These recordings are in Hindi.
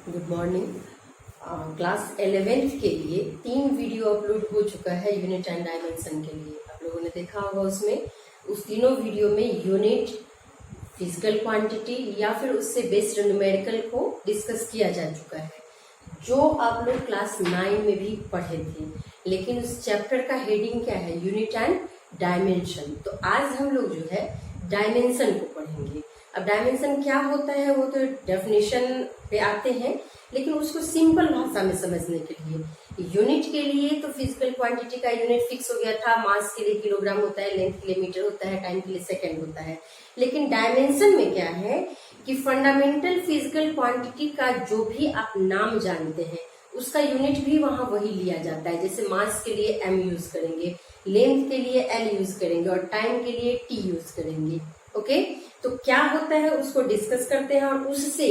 Good morning. क्लास 11th के लिए 3 वीडियो अपलोड हो चुका है यूनिट एंड डायमेंशन के लिए। आप लोगों ने देखा होगा उसमें उस तीनों वीडियो में यूनिट, फिजिकल क्वांटिटी या फिर उससे बेस्ड न्यूमेरिकल को डिस्कस किया जा चुका है, जो आप लोग क्लास 9 में भी पढ़े थे। लेकिन उस चैप्टर का हेडिंग क्या है? Unit and dimension. तो आज हम लोग जो है डायमेंशन को पढ़ेंगे। अब डायमेंशन क्या होता है वो तो डेफिनेशन पे आते हैं, लेकिन उसको सिंपल भाषा में समझने के लिए यूनिट के लिए तो फिजिकल क्वांटिटी का यूनिट फिक्स हो गया था। मास के लिए किलोग्राम होता है, लेंथ के लिए मीटर होता है, टाइम के लिए सेकंड होता है। लेकिन डायमेंशन में क्या है कि फंडामेंटल फिजिकल क्वांटिटी का जो भी आप नाम जानते हैं उसका यूनिट भी वहां वही लिया जाता है। जैसे मास के लिए m यूज करेंगे, लेंथ के लिए l यूज करेंगे और टाइम के लिए t यूज करेंगे। ओके, तो क्या होता है उसको डिस्कस करते हैं और उससे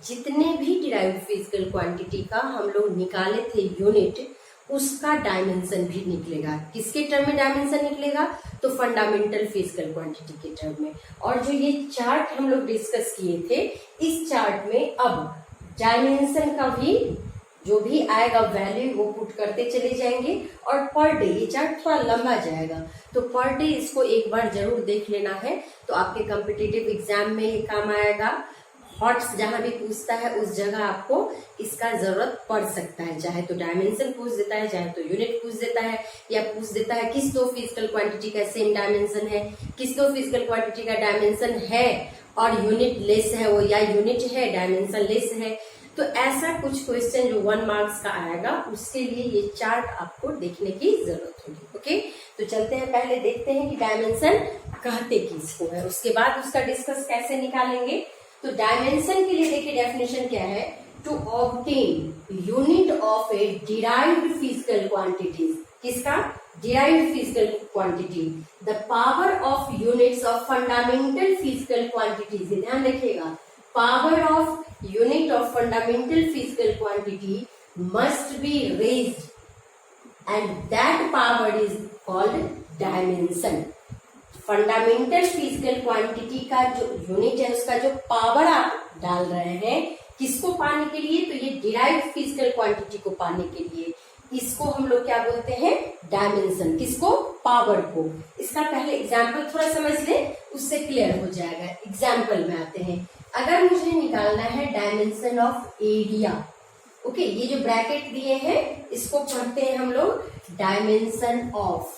जितने भी डिराइव्ड फिजिकल क्वांटिटी का हम लोग निकाले थे यूनिट, उसका डायमेंशन भी निकलेगा। किसके टर्म में डायमेंशन निकलेगा? तो फंडामेंटल फिजिकल क्वांटिटी के टर्म में। और जो ये चार्ट हम लोग डिस्कस किए थे, इस चार्ट में अब डायमेंशन का भी जो भी आएगा वैल्यू वो पुट करते चले जाएंगे। और पर डे, ये चार्ट थोड़ा लंबा जाएगा तो पर डे इसको एक बार जरूर देख लेना है, तो आपके कॉम्पिटिटिव एग्जाम में ये काम आएगा। हॉट्स जहां भी पूछता है उस जगह आपको इसका जरूरत पड़ सकता है। चाहे तो डायमेंशन पूछ देता है, चाहे तो यूनिट पूछ देता है, या पूछ देता है किस दो फिजिकल क्वांटिटी का सेम डायमेंशन है, किस दो फिजिकल क्वांटिटी का डायमेंशन है और यूनिट लेस है वो, या यूनिट है डायमेंशन लेस है। तो ऐसा कुछ क्वेश्चन जो 1 मार्क्स का आएगा, उसके लिए ये चार्ट आपको देखने की जरूरत होगी। ओके, तो चलते हैं, पहले देखते हैं कि डायमेंशन कहते किसको है, उसके बाद उसका डिस्कस कैसे निकालेंगे। तो डायमेंशन के लिए देखिए डेफिनेशन क्या है? To obtain unit of a derived physical quantities. किसका? Derived physical quantity. The power of units of fundamental physical quantities. ध्यान रखिएगा, power of unit of fundamental physical quantity must be raised and that power is called dimension. Fundamental physical quantity का जो यूनिट है उसका जो पावर आप डाल रहे हैं किसको पाने के लिए? तो ये डिराइव्ड फिजिकल क्वांटिटी को पाने के लिए इसको हम लोग क्या बोलते हैं? डायमेंशन। किसको? पावर को। इसका पहले एग्जाम्पल थोड़ा समझ ले, उससे क्लियर हो जाएगा। एग्जाम्पल में आते हैं। अगर मुझे निकालना है डायमेंशन ऑफ एरिया, ओके, ये जो ब्रैकेट दिए हैं इसको पढ़ते हैं हम लोग डायमेंशन ऑफ,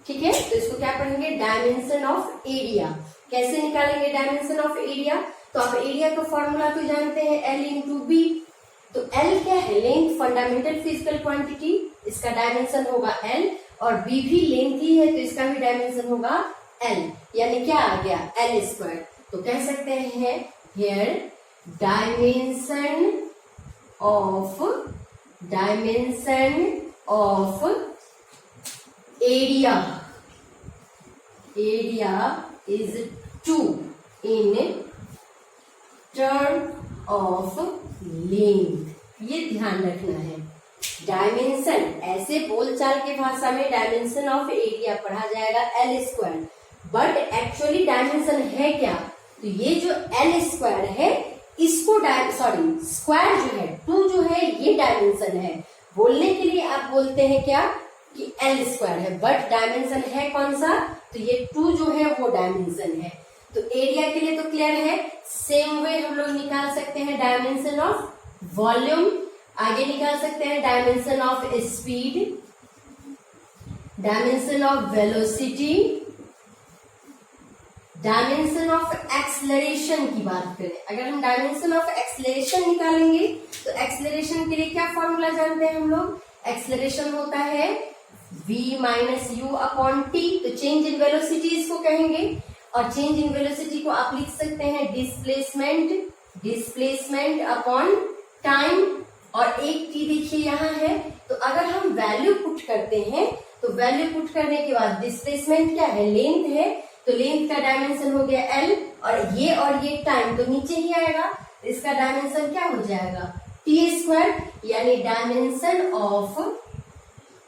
ठीक है। तो इसको क्या पढ़ेंगे? Dimension of area. कैसे निकालेंगे डायमेंशन ऑफ एरिया? तो आप एरिया का फॉर्मूला तो जानते हैं, L इंटू बी। तो L क्या है? लेंथ, फंडामेंटल फिजिकल क्वांटिटी, इसका डायमेंशन होगा L, और B भी लेंथ ही है तो इसका भी डायमेंशन होगा L, यानी क्या आ गया? L square. तो कह सकते हैं here dimension of area is 2 in term of length. ये ध्यान रखना है। डायमेंशन ऐसे बोलचाल के भाषा में डायमेंशन ऑफ एरिया पढ़ा जाएगा L square, but actually dimension है क्या? तो ये जो L स्क्वायर है इसको स्क्वायर जो है 2 जो है ये डायमेंशन है। बोलने के लिए आप बोलते हैं क्या कि L स्क्वायर है, बट डायमेंशन है कौन सा? तो ये 2 जो है वो डायमेंशन है। तो एरिया के लिए तो क्लियर है। सेम वे हम लोग निकाल सकते हैं डायमेंशन ऑफ वॉल्यूम, आगे निकाल सकते हैं dimension of speed, dimension of velocity, dimension of acceleration की बात करें। अगर हम डायमेंशन ऑफ एक्सेलरेशन निकालेंगे तो एक्सेलरेशन के लिए क्या फॉर्मूला जानते हैं हम लोग? एक्सेलरेशन होता है v minus you upon T. तो चेंज इन वेलोसिटी इसको कहेंगे, और चेंज इन वेलोसिटी को आप लिख सकते हैं डिस्प्लेसमेंट अपॉन टाइम, और एक टी देखिए यहाँ है। तो अगर हम वैल्यू पुट करते हैं तो वैल्यू पुट करने के बाद डिस्प्लेसमेंट क्या है? लेंथ है, तो लेंथ का डायमेंशन हो गया L, और ये टाइम तो नीचे ही आएगा, इसका डायमेंशन क्या हो जाएगा? टी स्क्वायर, यानी डायमेंशन ऑफ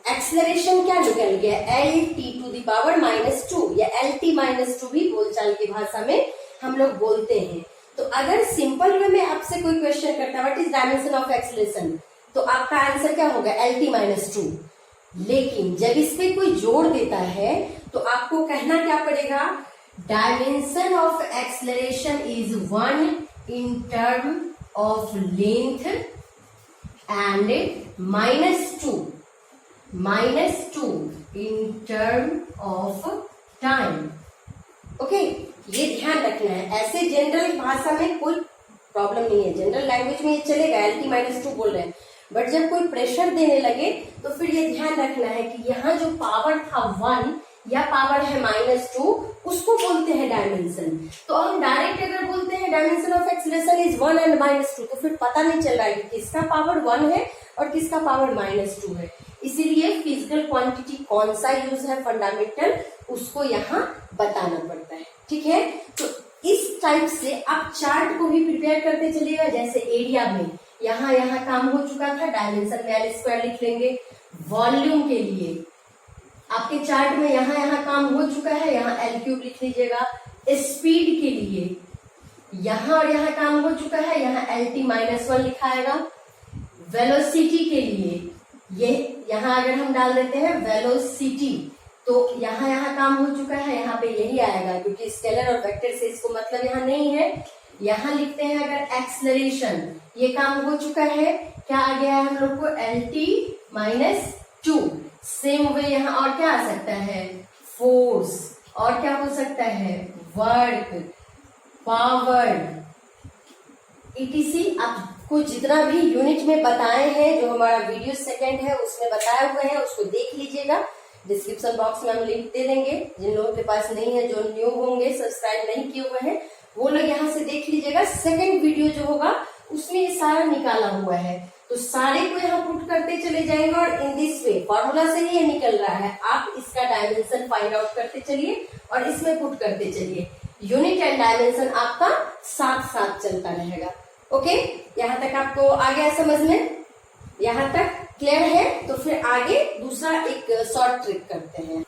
एक्सेलरेशन क्या निकल गया, L T to the power -2 या एल टी -2 भी बोलचाल की भाषा में हम लोग बोलते हैं। तो अगर सिंपल वे में आपसे कोई क्वेश्चन करता है what is dimension of acceleration, तो आपका आंसर क्या होगा, LT-2। लेकिन जब इस पे कोई जोड़ देता है तो आपको कहना क्या पड़ेगा, dimension of acceleration is 1 in term of length and -2 in term of time. Okay, ये ध्यान रखना है। ऐसे जनरल भाषा में कोई प्रॉब्लम नहीं है, जनरल लैंग्वेज में ये चलेगा, LT-2 बोल रहे हैं। बट जब कोई प्रेशर देने लगे तो फिर ये ध्यान रखना है कि यहाँ जो पावर था 1 या पावर है -2, उसको बोलते हैं डायमेंशन। तो हम डायरेक्ट अगर बोलते हैं dimension of acceleration is 1 and -2, तो फिर पता नहीं चल रहा है कि किसका पावर 1 है और किसका पावर -2 है। इसीलिए फिजिकल क्वांटिटी कौन सा यूज है फंडामेंटल, उसको यहाँ बताना पड़ता है। ठीक है, तो इस टाइप से आप चार्ट को भी प्रिपेयर करते चलिएगा। जैसे एरिया में यहाँ काम हो चुका था, डायमेंशन में L² लिख लेंगे। वॉल्यूम के लिए आपके चार्ट में यहाँ काम हो चुका है, यहाँ L³ लिख लीजिएगा। स्पीड के लिए यहाँ और यहाँ काम हो चुका है, यहाँ LT-1 लिखाएगा। वेलोसिटी के लिए ये यहाँ अगर हम डाल देते हैं वेलोसिटी, तो यहाँ काम हो चुका है, यहाँ पे यही आएगा, क्योंकि स्केलर और वेक्टर से इसको मतलब यहाँ नहीं है। यहाँ लिखते हैं अगर एक्सलरेशन, ये काम हो चुका है, क्या आ गया है हम लोग को, LT-2। सेम वे यहाँ और क्या आ सकता है, फोर्स, और क्या हो सकता है, वर्क, पावर, ETC। आपको जितना भी यूनिट में बताए हैं, जो हमारा वीडियो सेकंड है उसमें बताए हुए हैं, उसको देख लीजिएगा। डिस्क्रिप्शन बॉक्स में हम लिंक दे देंगे। जिन लोगों के पास नहीं है, जो न्यू होंगे, सब्सक्राइब नहीं किए हुए हैं, वो लोग यहाँ से देख लीजिएगा। सेकंड वीडियो जो होगा उसमें ये सारा निकाला हुआ है, तो सारे को यहाँ पुट करते चले जाएंगे और इन दिस वे फॉर्मूला से ही ये निकल रहा है। आप इसका डायमेंशन फाइंड आउट करते चलिए और इसमें पुट करते चलिए। यूनिट एंड डायमेंशन आपका साथ साथ चलता रहेगा। ओके, यहाँ तक आपको आ गया समझ में? यहाँ तक क्लियर है? तो फिर आगे दूसरा एक शॉर्ट ट्रिक करते हैं।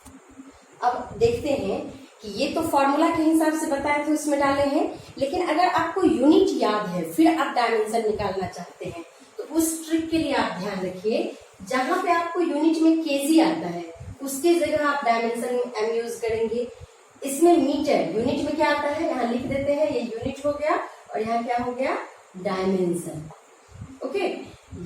अब देखते हैं कि ये तो फॉर्मूला के हिसाब से बताए थे उसमें डाले हैं, लेकिन अगर आपको यूनिट याद है फिर आप डायमेंशन निकालना चाहते हैं, तो उस ट्रिक के लिए आप ध्यान रखिए, जहां पे आपको यूनिट में केजी आता है उसके जगह आप डायमेंशन एम यूज करेंगे। इसमें मीटर, यूनिट में क्या आता है यहाँ लिख देते हैं, ये यूनिट हो गया और यहाँ क्या हो गया, डायमेंशन। ओके,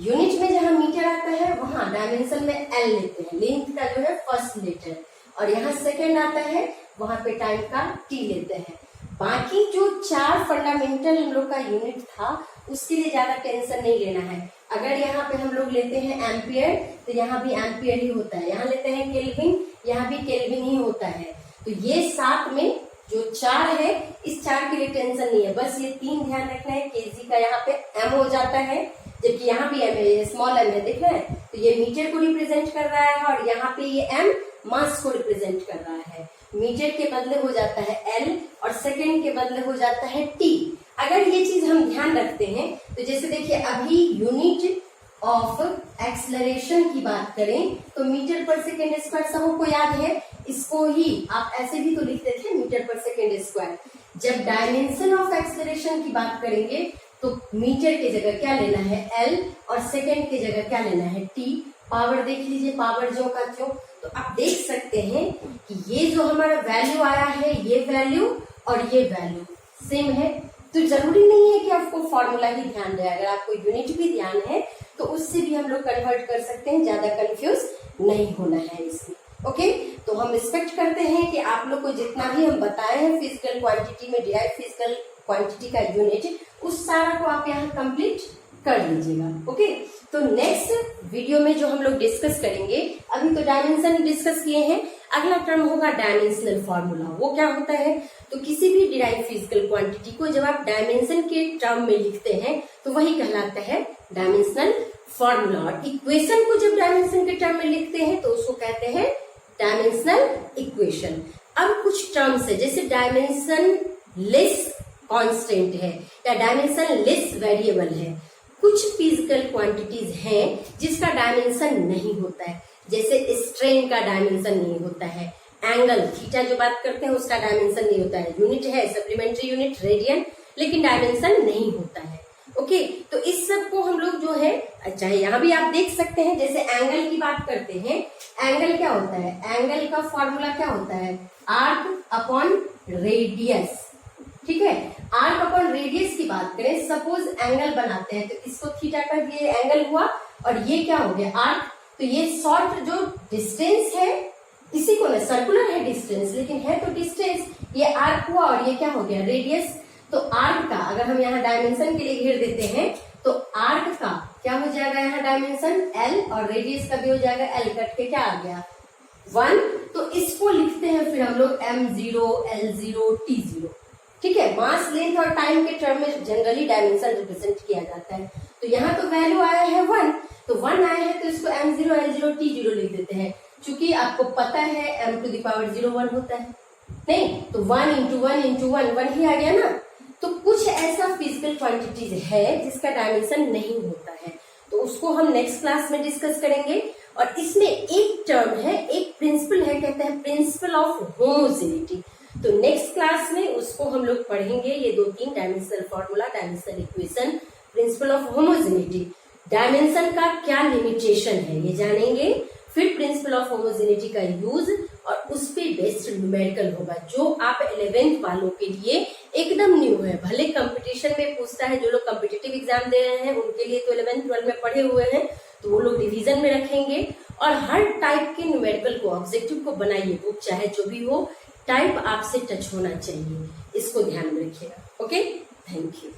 यूनिट में जहां मीटर आता है वहां डायमेंशन में एल लेते हैं, लेंथ का जो है फर्स्ट लेटर, और यहाँ सेकेंड आता है वहां पे टाइम का टी लेते हैं। बाकी जो 4 फंडामेंटल हम लोग का यूनिट था उसके लिए ज्यादा टेंशन नहीं लेना है। अगर यहाँ पे हम लोग लेते हैं एम्पियर, तो यहाँ भी एम्पियर ही होता है। यहाँ लेते हैं केल्विन, यहाँ भी केल्विन ही होता है। तो ये साथ में जो 4 है, इस 4 के लिए टेंशन नहीं है, बस ये 3 ध्यान रखना है। केजी का यहाँ पे एम हो जाता है, जबकि यहाँ भी एम है, स्मॉल एम है, देख रहे हैं? तो ये मीटर को रिप्रेजेंट कर रहा है और यहाँ पे ये एम मास को रिप्रेजेंट कर रहा है। मीटर के बदले हो जाता है एल और सेकेंड के बदले हो जाता है टी। अगर ये चीज हम ध्यान रखते हैं तो जैसे देखिए, अभी यूनिट ऑफ एक्सलरेशन की बात करें तो मीटर पर सेकेंड स्क्वायर सबको याद है, इसको ही आप ऐसे भी तो लिखते थे, मीटर पर सेकेंड स्क्वायर। जब डायमेंशन ऑफ एक्सलरेशन की बात करेंगे तो मीटर की जगह क्या लेना है, एल, और सेकेंड की जगह क्या लेना है, टी। पावर देख लीजिए, पावर जो का जो, तो आप देख सकते हैं कि ये जो हमारा वैल्यू आया है, ये वैल्यू और ये वैल्यू सेम है। तो जरूरी नहीं है कि आपको फॉर्मूला ही ध्यान रहे, अगर आपको यूनिट भी ध्यान है तो उससे भी हम लोग कन्वर्ट कर सकते हैं, ज्यादा कंफ्यूज नहीं होना है इसमें। ओके, तो हम एक्सपेक्ट करते हैं कि आप लोग को जितना भी हम बताए हैं फिजिकल क्वांटिटी में डिराइव फिजिकल क्वांटिटी का यूनिट, उस सारा को आप यहाँ कंप्लीट कर लीजिएगा। ओके, तो नेक्स्ट वीडियो में जो हम लोग डिस्कस करेंगे, अभी तो डायमेंशन डिस्कस किए हैं, अगला टर्म होगा डायमेंशनल फॉर्मूला। वो क्या होता है, तो किसी भी डिराइव फिजिकल क्वांटिटी को जब आप डायमेंशन के टर्म में लिखते हैं तो वही कहलाता है डायमेंशनल फॉर्मूला, और इक्वेशन को जब डायमेंशन के टर्म में लिखते हैं तो उसको कहते हैं डायमेंशनल इक्वेशन। अब कुछ टर्म्स है, जैसे डायमेंशन लेस कांस्टेंट है या डायमेंशन लेस वेरिएबल है। कुछ फिजिकल क्वांटिटीज हैं जिसका डायमेंशन नहीं होता है, जैसे स्ट्रेन का डायमेंशन नहीं होता है, एंगल थीटा जो बात करते हैं उसका डायमेंशन नहीं होता है, यूनिट है सप्लीमेंट्री यूनिट रेडियन, लेकिन डायमेंशन नहीं होता है। ओके, तो इस सब को हम लोग जो है, अच्छा यहाँ भी आप देख सकते हैं, जैसे एंगल की बात करते हैं, एंगल क्या होता है, एंगल का फॉर्मूला क्या होता है, आर्क अपॉन रेडियस। ठीक है, आर्क अपॉन रेडियस की बात करें, सपोज एंगल बनाते हैं तो इसको थीटा कर दिए, एंगल हुआ, और ये क्या हो गया आर्क, तो ये शॉर्ट जो डिस्टेंस है इसी को ना, सर्कुलर है डिस्टेंस लेकिन है तो डिस्टेंस, ये आर्क हुआ और ये क्या हो गया रेडियस। तो आर्क का अगर हम यहाँ डायमेंशन के लिए घेर देते हैं तो आर्क का क्या हो जाएगा यहाँ डायमेंशन एल, और रेडियस का भी हो जाएगा एल, कट के क्या आ गया 1। तो इसको लिखते हैं फिर हम लोग m0 l0 t0। ठीक है, मास लेंथ और टाइम के टर्म में जनरली डायमेंशन रिप्रेजेंट किया जाता है। तो यहाँ तो वैल्यू आया है 1, तो 1 आया है तो इसको m0 l0 t0 लिख देते हैं। चूंकि आपको पता है m⁻0 1 होता है, नहीं तो 1 इंटू 1 इंटू 1 ही आ गया ना। तो कुछ ऐसा फिजिकल क्वांटिटीज है जिसका डायमेंशन नहीं होता है, तो उसको हम नेक्स्ट क्लास में डिस्कस करेंगे। और इसमें एक टर्म है, एक प्रिंसिपल है, कहते हैं प्रिंसिपल ऑफ होमोजेनिटी। तो नेक्स्ट क्लास में उसको हम लोग पढ़ेंगे, ये 2-3 dimensional formula, dimensional equation, principle of homogeneity, dimension का क्या लिमिटेशन है ये जानेंगे, फिर प्रिंसिपल ऑफ होमोजेनिटी का यूज, और उस पे बेस्ड न्यूमेरिकल होगा जो आप 11th वालों के लिए एकदम न्यू है। भले कंपटीशन में पूछता है, जो लोग कॉम्पिटिटिव एग्जाम दे रहे हैं उनके लिए तो 11th 12 में पढ़े हुए हैं, तो वो लोग रिवीजन में रखेंगे। और हर टाइप के न्यूमेरिकल को, ऑब्जेक्टिव को बनाइए, बुक चाहे जो भी हो, टाइप आपसे टच होना चाहिए, इसको ध्यान में रखिएगा। Okay, thank you.